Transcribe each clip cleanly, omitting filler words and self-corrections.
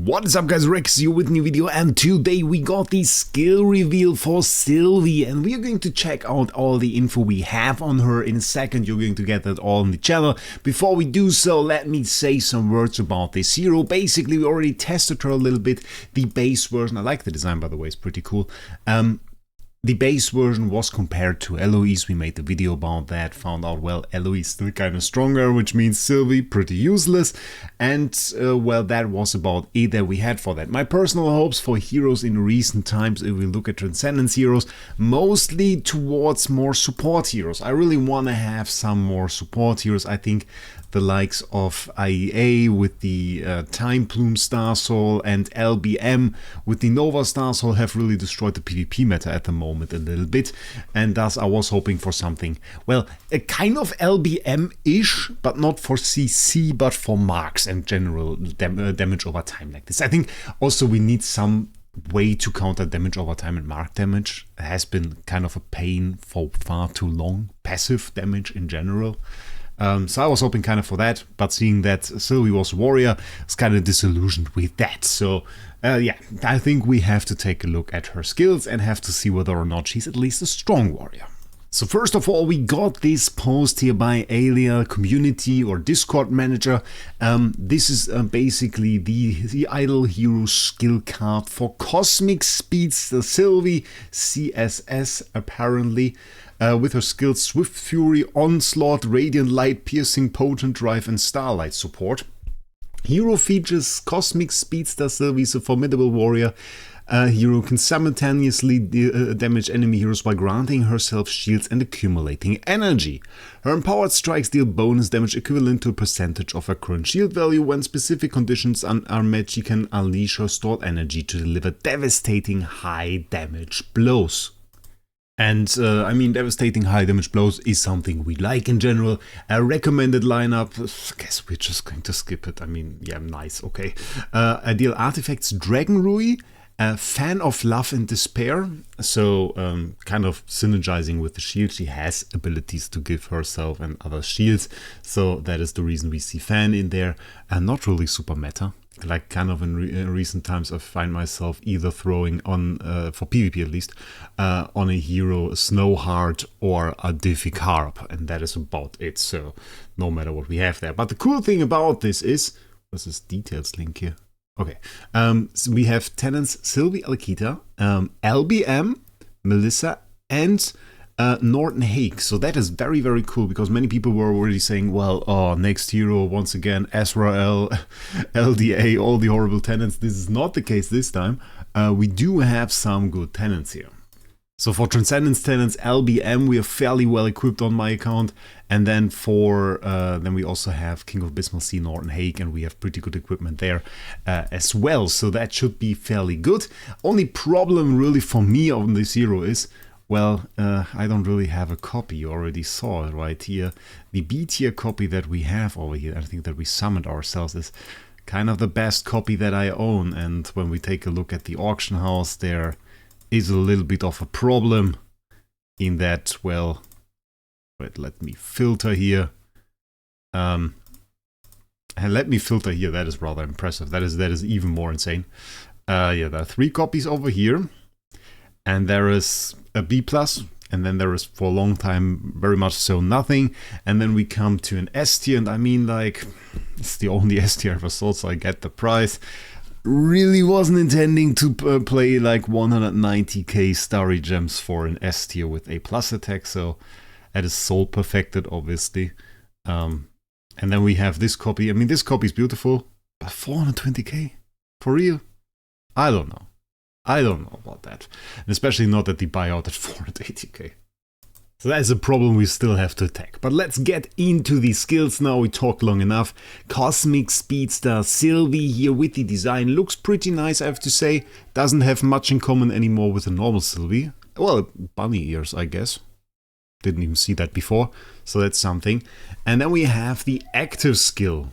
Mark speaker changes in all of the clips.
Speaker 1: What is up guys, Wraec here with a new video, and today we got the skill reveal for Sylvie and we are going to check out all the info we have on her. In a second you're going to get that all on the channel. Before we do so, let me say some words about this hero. Basically we already tested her a little bit. The base version, I like the design by the way, it's pretty cool. The base version was compared to Eloise. We made the video about that, found out, well, Eloise still kind of stronger, which means Sylvie pretty useless. And, well, that was about it that we had for that. My personal hopes for heroes in recent times, if we look at Transcendence heroes, mostly towards more support heroes. I really want to have some more support heroes. I think the likes of IEA with the Time Plume Star Soul and LBM with the Nova Star Soul have really destroyed the PvP meta at the moment a little bit, and thus I was hoping for something, well, a kind of LBM-ish, but not for CC, but for marks and general damage over time like this. I think also we need some way to counter damage over time, and mark damage has been kind of a pain for far too long, passive damage in general. So I was hoping kind of for that, but seeing that Sylvie was warrior, I was kind of disillusioned with that. So yeah, I think we have to take a look at her skills and have to see whether or not she's at least a strong warrior. So first of all, we got this post here by Alia Community or Discord Manager. This is basically the Idol Hero skill card for Cosmic Speedster Sylvie, CSS apparently. With her skills Swift Fury, Onslaught, Radiant Light, Piercing, Potent Drive and Starlight support. Hero features Cosmic Speedster Sylvie is a formidable warrior. Hero can simultaneously damage enemy heroes by granting herself shields and accumulating energy. Her empowered strikes deal bonus damage equivalent to a percentage of her current shield value. When specific conditions are met, she can unleash her stored energy to deliver devastating high damage blows. And I mean, devastating high damage blows is something we like in general. A recommended lineup, I guess we're just going to skip it. I mean, yeah, nice, okay. Ideal artifacts, Dragon Rui, Fan of Love and Despair. So kind of synergizing with the shield. She has abilities to give herself and others shields. So that is the reason we see Fan in there. And not really super meta. Like kind of in recent times I find myself either throwing on, for PvP at least, on a hero a Snowheart or a Diffic Harp, and that is about it, so no matter what we have there. But the cool thing about this is, what's this details link here? Okay, so we have tenants Sylvie Alkita, LBM, Melissa, and Norton Haig. So that is very, very cool, because many people were already saying, well, next hero once again, Azrael, LDA, all the horrible tenants. This is not the case this time. We do have some good tenants here. So for Transcendence tenants, LBM, we are fairly well equipped on my account. And then for, then we also have King of Bismarck, Norton Haig, and we have pretty good equipment there as well. So that should be fairly good. Only problem really for me on this hero is, well, I don't really have a copy. You already saw it right here. The B tier copy that we have over here, I think that we summoned ourselves, is kind of the best copy that I own. And when we take a look at the auction house, there is a little bit of a problem in that, well, wait, let me filter here. And let me filter here, that is rather impressive. That is even more insane. Yeah, there are 3 copies over here. And there is a B+, and then there is for a long time very much so nothing, and then we come to an S tier, and I mean, like, it's the only S tier I ever sold, so I get the price. Really wasn't intending to play like 190k starry gems for an S tier with A+ attack, so that is soul perfected, obviously. And then we have this copy. I mean, this copy is beautiful, but 420k? For real? I don't know. I don't know about that, and especially not at the buyout at 480k. So that is a problem we still have to attack. But let's get into the skills now, we talked long enough. Cosmic Speedster Sylvie here with the design. Looks pretty nice, I have to say. Doesn't have much in common anymore with the normal Sylvie. Well, bunny ears, I guess. Didn't even see that before, so that's something. And then we have the active skill.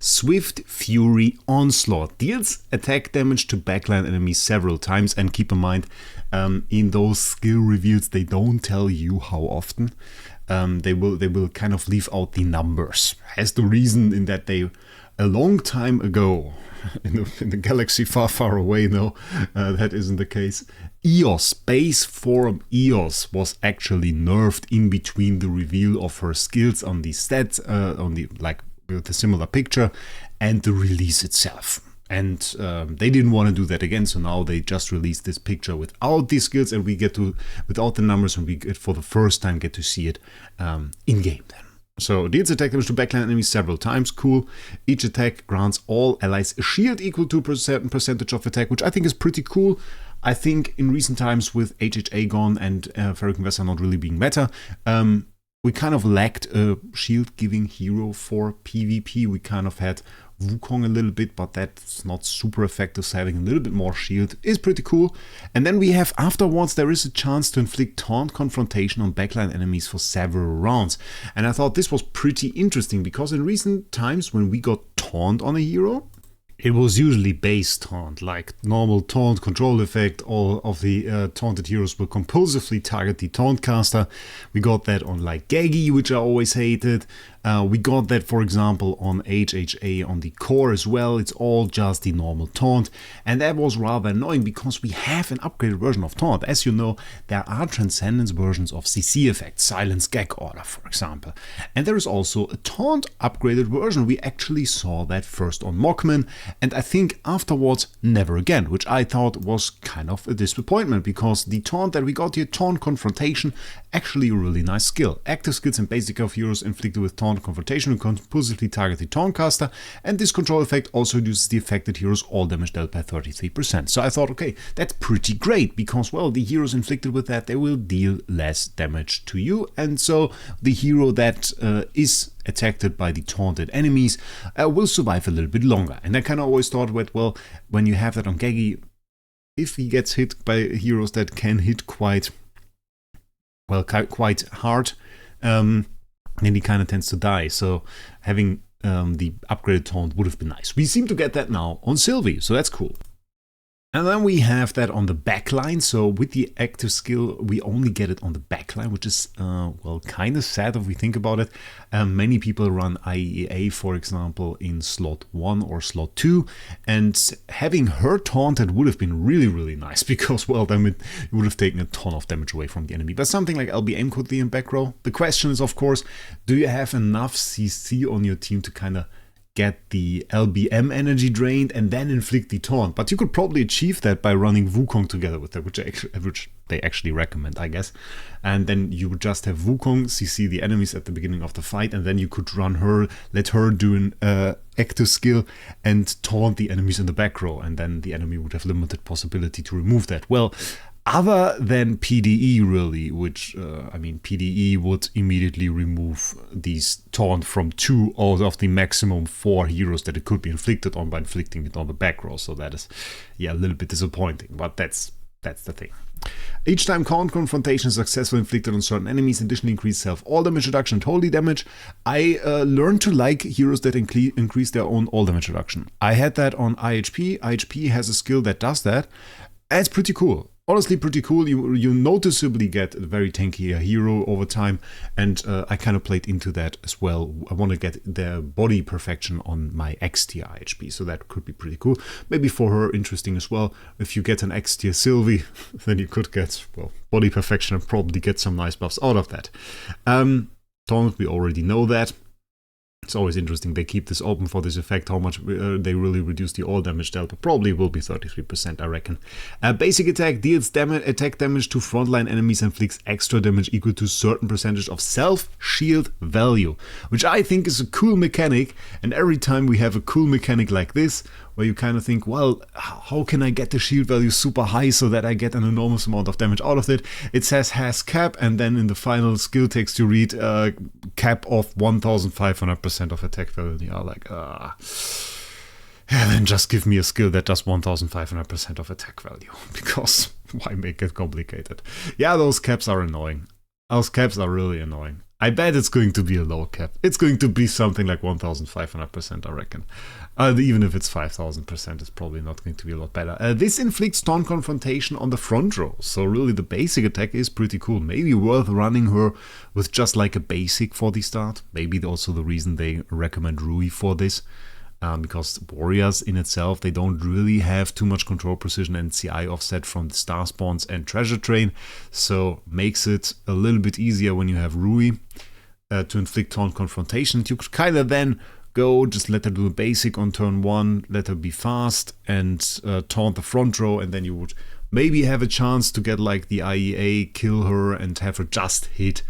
Speaker 1: Swift Fury Onslaught deals attack damage to backline enemies several times, and keep in mind, in those skill reveals they don't tell you how often. They will kind of leave out the numbers. Has the reason in that they a long time ago, in the galaxy far, far away, no, that isn't the case, EOS, base form EOS, was actually nerfed in between the reveal of her skills on the stats, on the, like, with a similar picture, and the release itself. And they didn't want to do that again, so now they just released this picture without these skills, and we get to, without the numbers, and we get, for the first time, get to see it in-game then. So, deals attack damage to backline enemies several times, cool. Each attack grants all allies a shield equal to a certain percentage of attack, which I think is pretty cool. I think in recent times with HHA gone and Ferric Investor not really being better, we kind of lacked a shield-giving hero for PvP. We kind of had Wukong a little bit, but that's not super effective, so having a little bit more shield is pretty cool. And then we have, afterwards, there is a chance to inflict taunt confrontation on backline enemies for several rounds. And I thought this was pretty interesting, because in recent times when we got taunt on a hero, it was usually base taunt, like normal taunt control effect. All of the taunted heroes will compulsively target the taunt caster. We got that on like Gagi, which I always hated. We got that, for example, on HHA on the core as well. It's all just the normal taunt, and that was rather annoying because we have an upgraded version of taunt. As you know, there are transcendence versions of CC effect, Silence Gag Order, for example. And there is also a taunt upgraded version. We actually saw that first on Mockman, and I think afterwards never again, which I thought was kind of a disappointment, because the taunt that we got here, Taunt Confrontation, actually a really nice skill. Active skills and basic of heroes inflicted with taunt confrontation and compulsively target the taunt caster, and this control effect also reduces the affected hero's all damage dealt by 33%. So I thought, okay, that's pretty great, because, well, the heroes inflicted with that, they will deal less damage to you, and so the hero that is attacked by the taunted enemies will survive a little bit longer. And I kind of always thought, well, when you have that on Gagi, if he gets hit by heroes that can hit quite hard, then he kind of tends to die. So having the upgraded taunt would have been nice. We seem to get that now on Sylvie, so that's cool. And then we have that on the backline. So with the active skill, we only get it on the backline, which is, well, kind of sad if we think about it. Many people run IEA, for example, in slot 1 or slot 2. And having her taunted would have been really, really nice, because, well, then it would have taken a ton of damage away from the enemy. But something like LBM could be in back row. The question is, of course, do you have enough CC on your team to kind of get the LBM energy drained and then inflict the taunt? But you could probably achieve that by running Wukong together with that, which they actually recommend, I guess. And then you would just have Wukong CC the enemies at the beginning of the fight, and then you could run her, let her do an active skill and taunt the enemies in the back row, and then the enemy would have limited possibility to remove that. Well, other than PDE, really, which, I mean, PDE would immediately remove these taunt from 2 out of the maximum 4 heroes that it could be inflicted on by inflicting it on the back row. So that is, yeah, a little bit disappointing, but that's the thing. Each time taunt confrontation is successfully inflicted on certain enemies, additionally increase self all damage reduction and holy damage. I learned to like heroes that increase their own all damage reduction. I had that on IHP. IHP has a skill that does that, and it's pretty cool. Honestly, pretty cool. You noticeably get a very tanky hero over time, and I kind of played into that as well. I want to get the body perfection on my X tier IHP, so that could be pretty cool. Maybe for her interesting as well. If you get an X tier Sylvie, then you could get, well, body perfection and probably get some nice buffs out of that. Taunt, we already know that. It's always interesting, they keep this open for this effect, how much they really reduce the all damage dealt, but probably will be 33%, I reckon. Basic attack deals attack damage to frontline enemies and inflicts extra damage equal to a certain percentage of self-shield value, which I think is a cool mechanic, and every time we have a cool mechanic like this, where you kind of think, well, how can I get the shield value super high so that I get an enormous amount of damage out of it? It says has cap, and then in the final skill text you read cap of 1500% of attack value. You're like, yeah, then just give me a skill that does 1500% of attack value, because why make it complicated? Yeah, those caps are annoying. Those caps are really annoying. I bet it's going to be a low cap. It's going to be something like 1500%, I reckon. Even if it's 5000%, it's probably not going to be a lot better. This inflicts taunt confrontation on the front row. So really the basic attack is pretty cool. Maybe worth running her with just like a basic for the start. Maybe also the reason they recommend Rui for this. because warriors in itself, they don't really have too much control precision and CI offset from the star spawns and treasure train, so makes it a little bit easier when you have Rui to inflict taunt confrontation. You could kind of then go, just let her do a basic on turn 1, let her be fast and taunt the front row, and then you would maybe have a chance to get like the IEA, kill her and have her just hit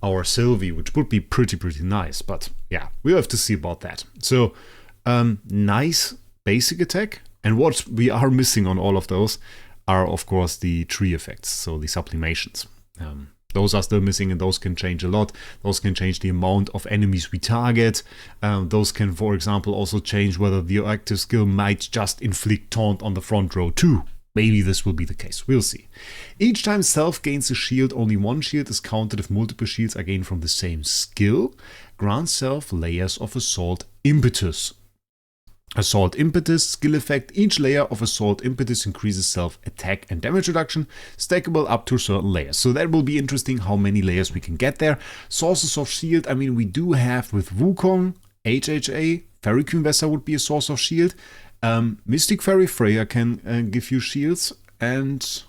Speaker 1: our Sylvie, which would be pretty nice, but yeah, we'll have to see about that. So nice basic attack, and what we are missing on all of those are of course the tree effects, so the sublimations. Those are still missing, and those can change a lot. Those can change the amount of enemies we target. Those can, for example, also change whether the active skill might just inflict taunt on the front row too. Maybe this will be the case, we'll see. Each time Self gains a shield, only one shield is counted if multiple shields are gained from the same skill. Grant Self layers of Assault Impetus. Assault Impetus skill effect. Each layer of Assault Impetus increases Self attack and damage reduction, stackable up to certain layers. So that will be interesting how many layers we can get there. Sources of shield, I mean, we do have with Wukong, HHA, Fairy Queen Vessa would be a source of shield. Mystic Fairy Freya can give you shields, and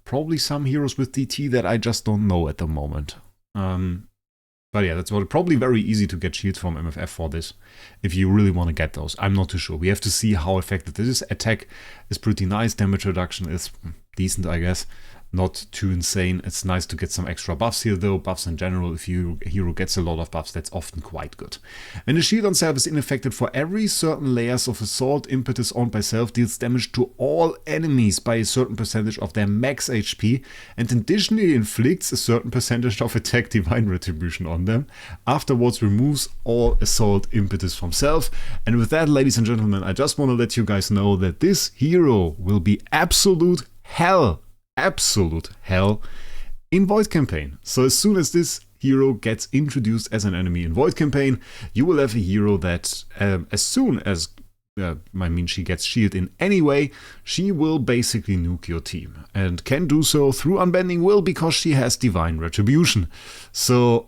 Speaker 1: probably some heroes with DT that I just don't know at the moment. But yeah, that's probably very easy to get shields from MFF for this, if you really want to get those. I'm not too sure. We have to see how effective this is. Attack is pretty nice. Damage reduction is decent, I guess. Not too insane. It's nice to get some extra buffs here though. Buffs in general, if your hero gets a lot of buffs, that's often quite good. When the shield on Self is ineffective for every certain layers of Assault Impetus owned by Self, deals damage to all enemies by a certain percentage of their max HP, and additionally inflicts a certain percentage of attack Divine Retribution on them. Afterwards removes all Assault Impetus from Self. And with that, ladies and gentlemen, I just want to let you guys know that this hero will be absolute hell in Void Campaign. So as soon as this hero gets introduced as an enemy in Void Campaign, you will have a hero that as soon as she gets shield in any way, she will basically nuke your team, and can do so through Unbending Will because she has Divine Retribution. So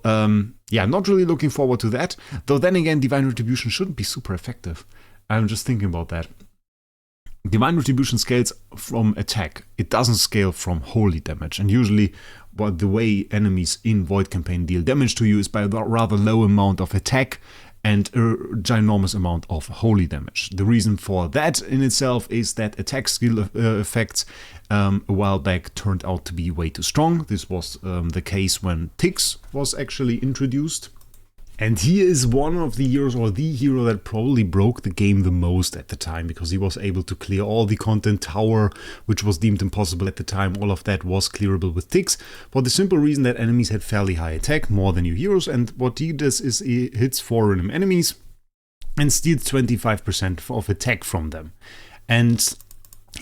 Speaker 1: yeah, not really looking forward to that, though then again Divine Retribution shouldn't be super effective. I'm just thinking about that. Divine Retribution scales from attack, it doesn't scale from holy damage, and usually the way enemies in Void Campaign deal damage to you is by a rather low amount of attack and a ginormous amount of holy damage. The reason for that in itself is that attack skill effects a while back turned out to be way too strong. This was the case when Tix was actually introduced. And he is one of the heroes, or the hero that probably broke the game the most at the time, because he was able to clear all the content tower, which was deemed impossible at the time. All of that was clearable with Tix, for the simple reason that enemies had fairly high attack, more than your heroes, and what he does is he hits 4 random enemies and steals 25% of attack from them. And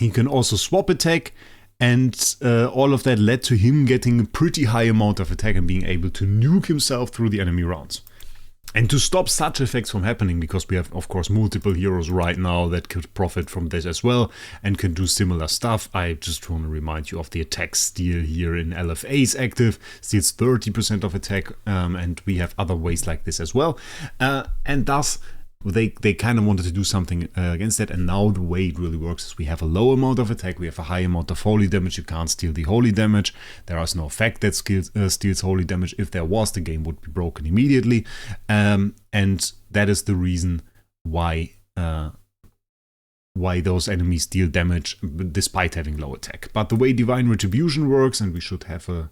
Speaker 1: he can also swap attack, and all of that led to him getting a pretty high amount of attack and being able to nuke himself through the enemy rounds. And to stop such effects from happening, because we have of course multiple heroes right now that could profit from this as well and can do similar stuff, I just want to remind you of the attack steal here in LFA's active, steals 30% of attack, and we have other ways like this as well. And thus they kind of wanted to do something against that, and now the way it really works is we have a low amount of attack, we have a high amount of holy damage. You can't steal the holy damage. There is no effect that steals holy damage. If there was, the game would be broken immediately, and that is the reason why those enemies deal damage despite having low attack. But the way Divine Retribution works, and we should have a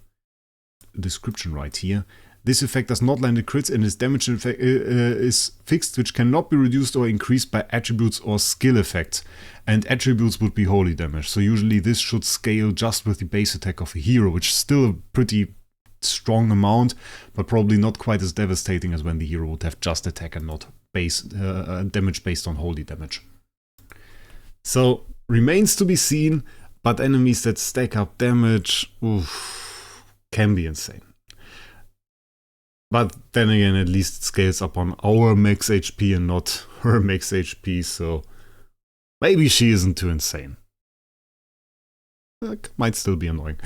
Speaker 1: description right here, this effect does not land in crits, and its damage effect is fixed, which cannot be reduced or increased by attributes or skill effects. And attributes would be holy damage. So usually this should scale just with the base attack of a hero, which is still a pretty strong amount, but probably not quite as devastating as when the hero would have just attack and not base damage based on holy damage. So remains to be seen, but enemies that stack up damage can be insane. But then again, at least it scales up on our max HP and not her max HP, so maybe she isn't too insane. That might still be annoying.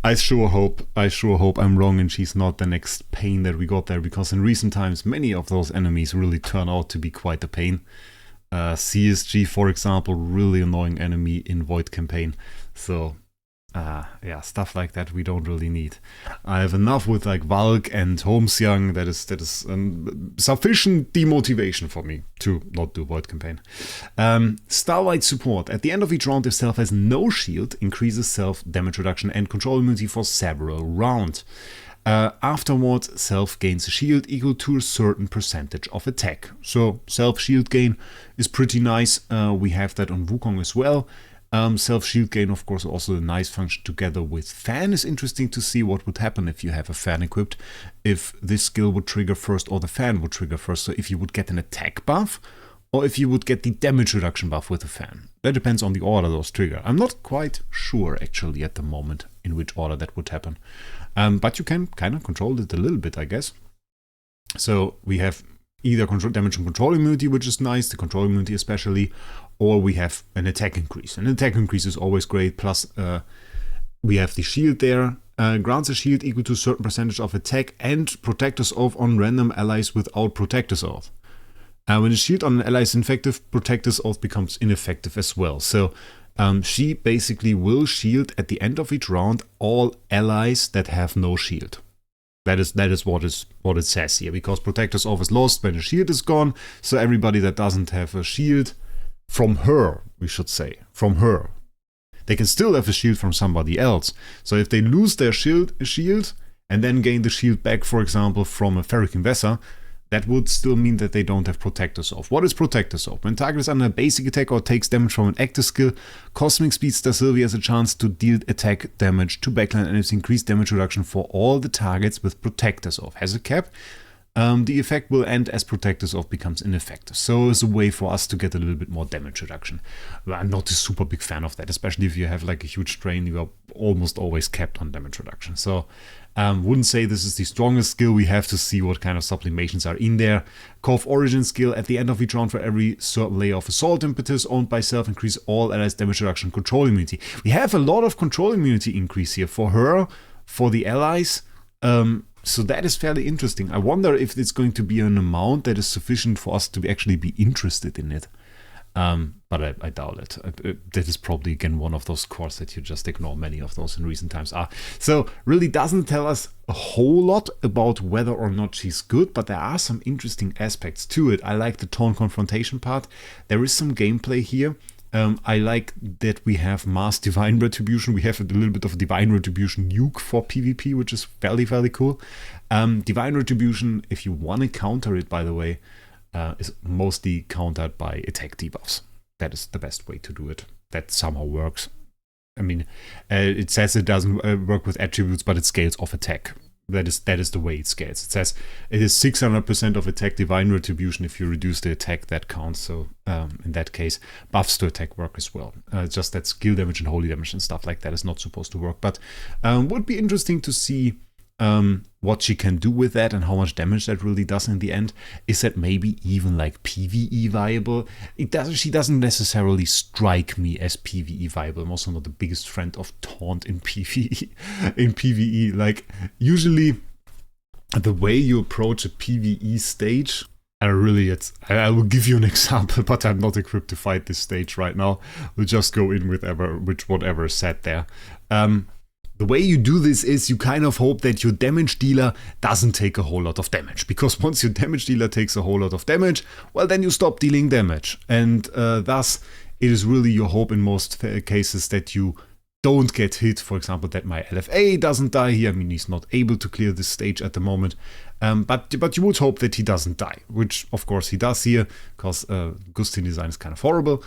Speaker 1: I sure hope I'm wrong and she's not the next pain that we got there, because in recent times many of those enemies really turn out to be quite a pain. CSG, for example, really annoying enemy in Void campaign. So yeah, stuff like that we don't really need. I have enough with like Wraec and Homesiang. That is sufficient demotivation for me to not do Void campaign. Starlight support. At the end of each round, if Self has no shield, increases Self damage reduction and control immunity for several rounds. Afterward, Self gains a shield equal to a certain percentage of attack. So Self shield gain is pretty nice. We have that on Wukong as well. Self shield gain, of course, also a nice function together with Fan. Is interesting to see what would happen if you have a Fan equipped. If this skill would trigger first or the Fan would trigger first. So if you would get an attack buff or if you would get the damage reduction buff with the Fan. That depends on the order those trigger. I'm not quite sure actually at the moment in which order that would happen. But you can kind of control it a little bit, I guess. So we have either damage and control immunity, which is nice, the control immunity especially, or we have an attack increase. An attack increase is always great, plus we have the shield there. Grants a shield equal to a certain percentage of attack and Protector's Oath on random allies without Protector's Oath. When a shield on an ally is ineffective, Protector's Oath becomes ineffective as well. So she basically will shield at the end of each round all allies that have no shield. That is what it says here, because Protector's Oath is lost when the shield is gone. So everybody that doesn't have a shield from her, we should say, from her, they can still have a shield from somebody else. So if they lose their shield and then gain the shield back, for example, from a Ferric Investor, that would still mean that they don't have Protector's Oath. What is Protector's Oath? When target is under a basic attack or takes damage from an active skill, Cosmic Speedster Sylvie has a chance to deal attack damage to backline and its increased damage reduction for all the targets with Protector's Oath. Has a cap. The effect will end as Protector's Oath becomes ineffective. So it's a way for us to get a little bit more damage reduction. I'm not a super big fan of that, especially if you have like a huge strain, you are almost always capped on damage reduction. So wouldn't say this is the strongest skill. We have to see what kind of sublimations are in there. Core of Origin skill. At the end of each round, for every certain layer of Assault Impetus owned by Self, increase all allies damage reduction control immunity. We have a lot of control immunity increase here for her, for the allies. So that is fairly interesting. I wonder if it's going to be an amount that is sufficient for us to actually be interested in it. But I doubt it. That is probably, again, one of those cores that you just ignore. Many of those in recent times are. So really doesn't tell us a whole lot about whether or not she's good, but there are some interesting aspects to it. I like the Taunt Confrontation part. There is some gameplay here. I like that we have Mass Divine Retribution. We have a little bit of Divine Retribution nuke for PvP, which is fairly cool. Divine Retribution, if you want to counter it, by the way, is mostly countered by attack debuffs. That is the best way to do it. That somehow works. I mean, it says it doesn't work with attributes, but it scales off attack. That is the way it scales. It says it is 600% of attack Divine Retribution. If you reduce the attack, that counts. So in that case, buffs to attack work as well. Just that skill damage and holy damage and stuff like that is not supposed to work. But would be interesting to see what she can do with that and how much damage that really does in the end. Is that maybe even like PvE viable? She doesn't necessarily strike me as PvE viable. I'm also not the biggest friend of taunt in PvE. In PvE, like usually the way you approach a PvE stage, I will give you an example, but I'm not equipped to fight this stage right now. We'll just go in with whatever is said there. The way you do this is you kind of hope that your damage dealer doesn't take a whole lot of damage. Because once your damage dealer takes a whole lot of damage, well, then you stop dealing damage. And thus, it is really your hope in most cases that you don't get hit. For example, that my LFA doesn't die here. I mean, he's not able to clear this stage at the moment. But you would hope that he doesn't die. Which, of course, he does here. Because Gustin design is kind of horrible.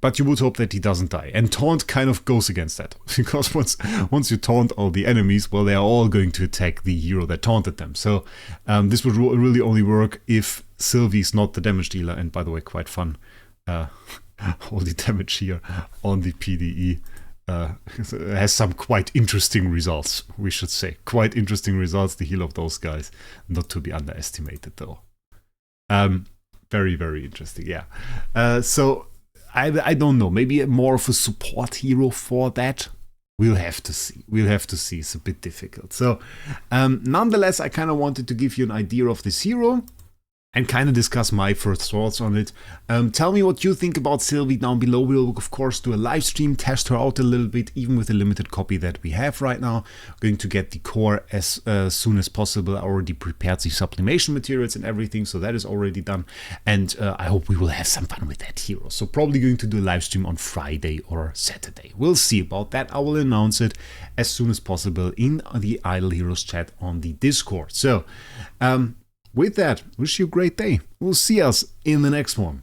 Speaker 1: But you would hope that he doesn't die. And taunt kind of goes against that. Because once you taunt all the enemies, well, they are all going to attack the hero that taunted them. So this would really only work if Sylvie is not the damage dealer. And by the way, quite fun. All the damage here on the PDE has some quite interesting results, we should say. Quite interesting results, the heal of those guys. Not to be underestimated, though. Very, very interesting, yeah. So I don't know, maybe more of a support hero for that. We'll have to see. It's a bit difficult. So, nonetheless, I kind of wanted to give you an idea of this hero. and kind of discuss my first thoughts on it. Tell me what you think about Sylvie down below. We'll of course do a live stream, test her out a little bit, even with the limited copy that we have right now. Going to get the core as soon as possible. I already prepared the sublimation materials and everything, so that is already done. And I hope we will have some fun with that hero. So probably going to do a live stream on Friday or Saturday. We'll see about that. I will announce it as soon as possible in the Idle Heroes chat on the Discord. So, with that, wish you a great day. We'll see us in the next one.